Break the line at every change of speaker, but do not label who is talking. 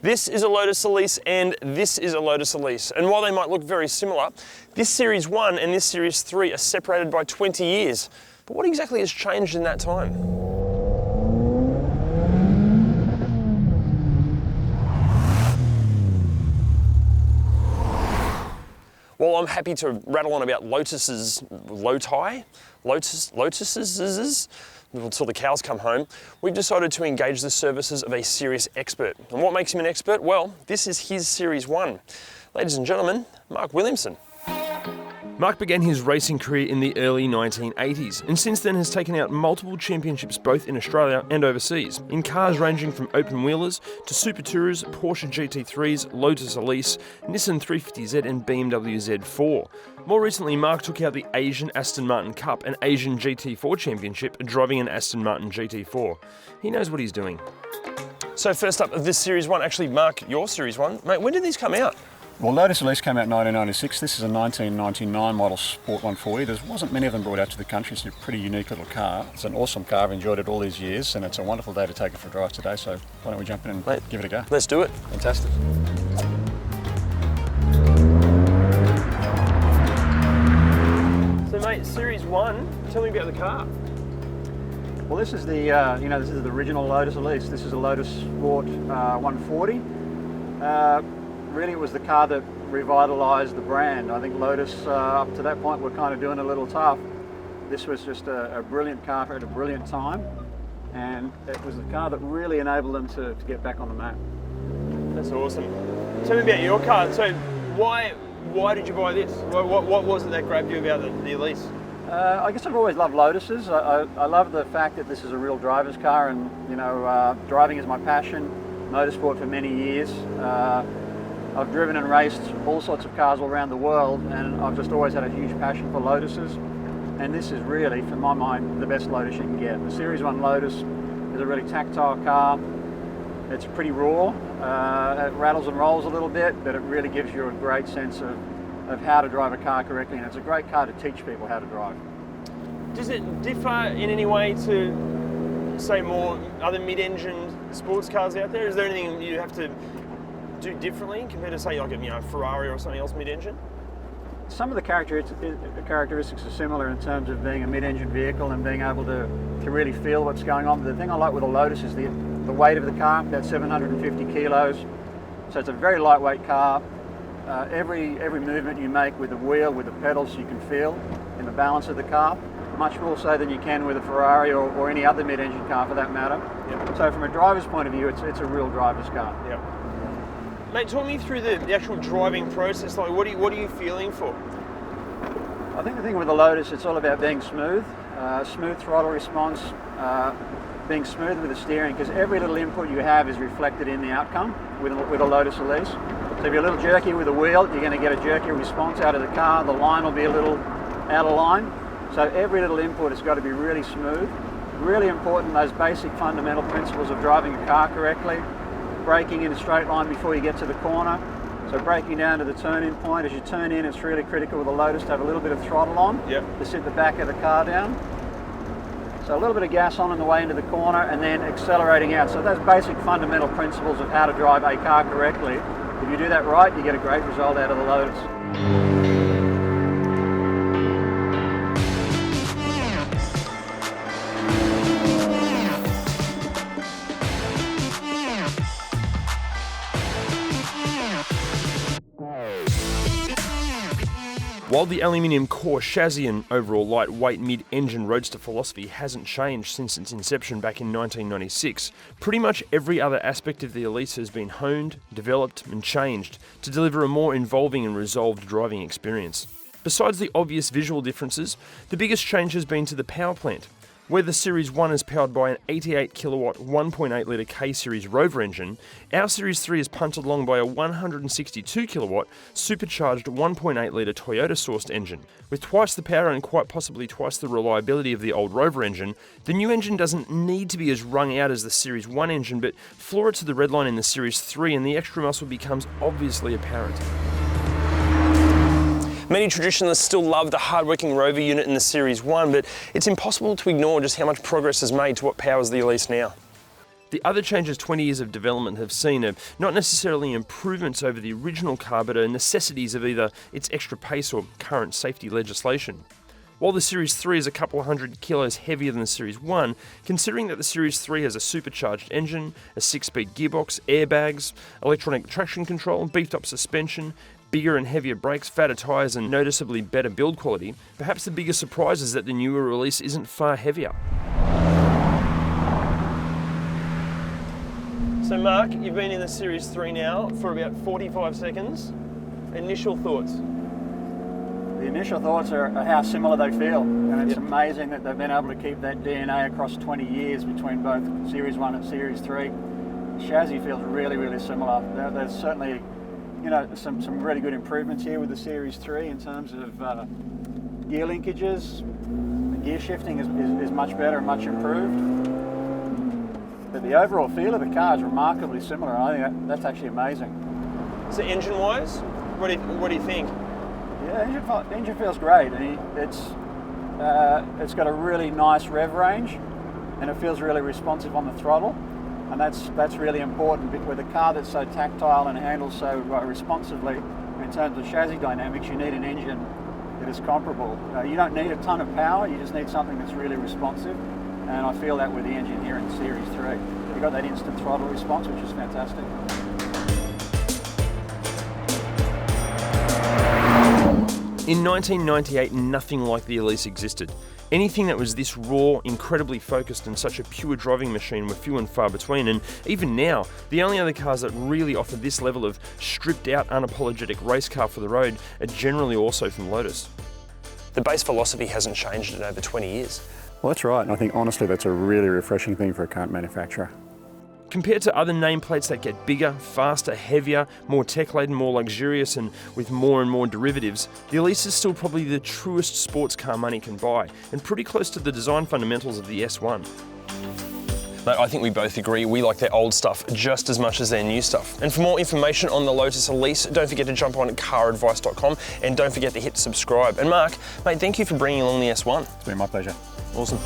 This is a Lotus Elise and this is a Lotus Elise. And while they might look very similar, this Series 1 and this Series 3 are separated by 20 years. But what exactly has changed in that time? Well, I'm happy to rattle on about Lotus's Lotuses, until the cows come home. We've decided to engage the services of a serious expert. And what makes him an expert? Well, this is his Series 1. Ladies and gentlemen, Mark Williamson. Mark began his racing career in the early 1980s and since then has taken out multiple championships both in Australia and overseas, in cars ranging from open-wheelers to Super Tourers, Porsche GT3s, Lotus Elise, Nissan 350Z and BMW Z4. More recently, Mark took out the Asian Aston Martin Cup and Asian GT4 Championship driving an Aston Martin GT4. He knows what he's doing. So first up of this Series 1, actually Mark, your Series 1, mate, when did these come out?
Well, Lotus Elise came out in 1996. This is a 1999 model Sport 140. There wasn't many of them brought out to the country. It's a pretty unique little car. It's an awesome car. I've enjoyed it all these years, and it's a wonderful day to take it for a drive today. So why don't we jump in and give it a go?
Let's do it.
Fantastic.
So, mate, Series 1, tell me about the car.
Well, this is the this is the original Lotus Elise. This is a Lotus Sport 140. Really, it was the car that revitalised the brand. I think Lotus, up to that point, were kind of doing a little tough. This was just a brilliant car at a brilliant time, and it was the car that really enabled them to get back on the map.
That's awesome. Tell me about your car. So, why did you buy this? What was it that grabbed you about the Elise?
I guess I've always loved Lotuses. I love the fact that this is a real driver's car, and driving is my passion. Motorsport for many years. I've driven and raced all sorts of cars all around the world, and I've just always had a huge passion for Lotuses. And this is really, for my mind, the best Lotus you can get. The Series 1 Lotus is a really tactile car. It's pretty raw. It rattles and rolls a little bit, but it really gives you a great sense of how to drive a car correctly, and it's a great car to teach people how to drive.
Does it differ in any way to, say, more other mid-engine sports cars out there? Is there anything you have to do differently compared to, say, like a Ferrari or something else mid-engine?
Some of the characteristics are similar in terms of being a mid-engine vehicle and being able to really feel what's going on. But the thing I like with a Lotus is the weight of the car, about 750 kilos. So it's a very lightweight car. Every movement you make with the wheel, with the pedals, you can feel in the balance of the car, much more so than you can with a Ferrari or any other mid-engine car for that matter. Yep. So from a driver's point of view, it's a real driver's car. Yep.
Mate, talk me through the actual driving process. Like, what are you feeling for?
I think the thing with the Lotus, it's all about being smooth, smooth throttle response, being smooth with the steering, because every little input you have is reflected in the outcome with a Lotus Elise. So if you're a little jerky with the wheel, you're going to get a jerky response out of the car. The line will be a little out of line. So every little input has got to be really smooth. Really important, those basic fundamental principles of driving a car correctly. Braking in a straight line before you get to the corner. So braking down to the turn-in point. As you turn in, it's really critical with the Lotus to have a little bit of throttle on to sit the back of the car down. So a little bit of gas on the way into the corner and then accelerating out. So those basic fundamental principles of how to drive a car correctly. If you do that right, you get a great result out of the Lotus.
While the aluminium core chassis and overall lightweight mid-engine roadster philosophy hasn't changed since its inception back in 1996, pretty much every other aspect of the Elise has been honed, developed and changed to deliver a more involving and resolved driving experience. Besides the obvious visual differences, the biggest change has been to the power plant. Where the Series 1 is powered by an 88 kilowatt 1.8 litre K-Series Rover engine, our Series 3 is punted along by a 162 kilowatt supercharged 1.8 litre Toyota sourced engine. With twice the power and quite possibly twice the reliability of the old Rover engine, the new engine doesn't need to be as wrung out as the Series 1 engine, but floor it to the red line in the Series 3 and the extra muscle becomes obviously apparent. Many traditionalists still love the hard-working Rover unit in the Series 1, but it's impossible to ignore just how much progress is made to what powers the Elise now. The other changes 20 years of development have seen are not necessarily improvements over the original car, but are necessities of either its extra pace or current safety legislation. While the Series 3 is a couple of hundred kilos heavier than the Series 1, considering that the Series 3 has a supercharged engine, a 6-speed gearbox, airbags, electronic traction control, beefed up suspension, bigger and heavier brakes, fatter tyres and noticeably better build quality, perhaps the biggest surprise is that the newer release isn't far heavier. So Mark, you've been in the Series 3 now for about 45 seconds. Initial thoughts?
The initial thoughts are how similar they feel, and it's amazing that they've been able to keep that DNA across 20 years between both Series 1 and Series 3. The chassis feels really, really similar. There's certainly, some really good improvements here with the Series 3 in terms of gear linkages. The gear shifting is much better and much improved. But the overall feel of the car is remarkably similar. I think that's actually amazing.
So engine-wise, what do you think?
Yeah, engine feels great. It's got a really nice rev range, and it feels really responsive on the throttle, and that's really important with a car that's so tactile and handles so responsively. In terms of chassis dynamics, you need an engine that is comparable. You don't need a ton of power, you just need something that's really responsive, and I feel that with the engine here in Series 3. You've got that instant throttle response, which is fantastic.
In 1998, nothing like the Elise existed. Anything that was this raw, incredibly focused and such a pure driving machine were few and far between, and even now, the only other cars that really offer this level of stripped out, unapologetic race car for the road are generally also from Lotus. The base philosophy hasn't changed in over 20 years.
Well, that's right, and I think honestly that's a really refreshing thing for a current manufacturer.
Compared to other nameplates that get bigger, faster, heavier, more tech-laden, more luxurious, and with more and more derivatives, the Elise is still probably the truest sports car money can buy, and pretty close to the design fundamentals of the S1. I think we both agree we like their old stuff just as much as their new stuff. And for more information on the Lotus Elise, don't forget to jump on caradvice.com and don't forget to hit subscribe. And Mark, mate, thank you for bringing along the S1.
It's been my pleasure.
Awesome.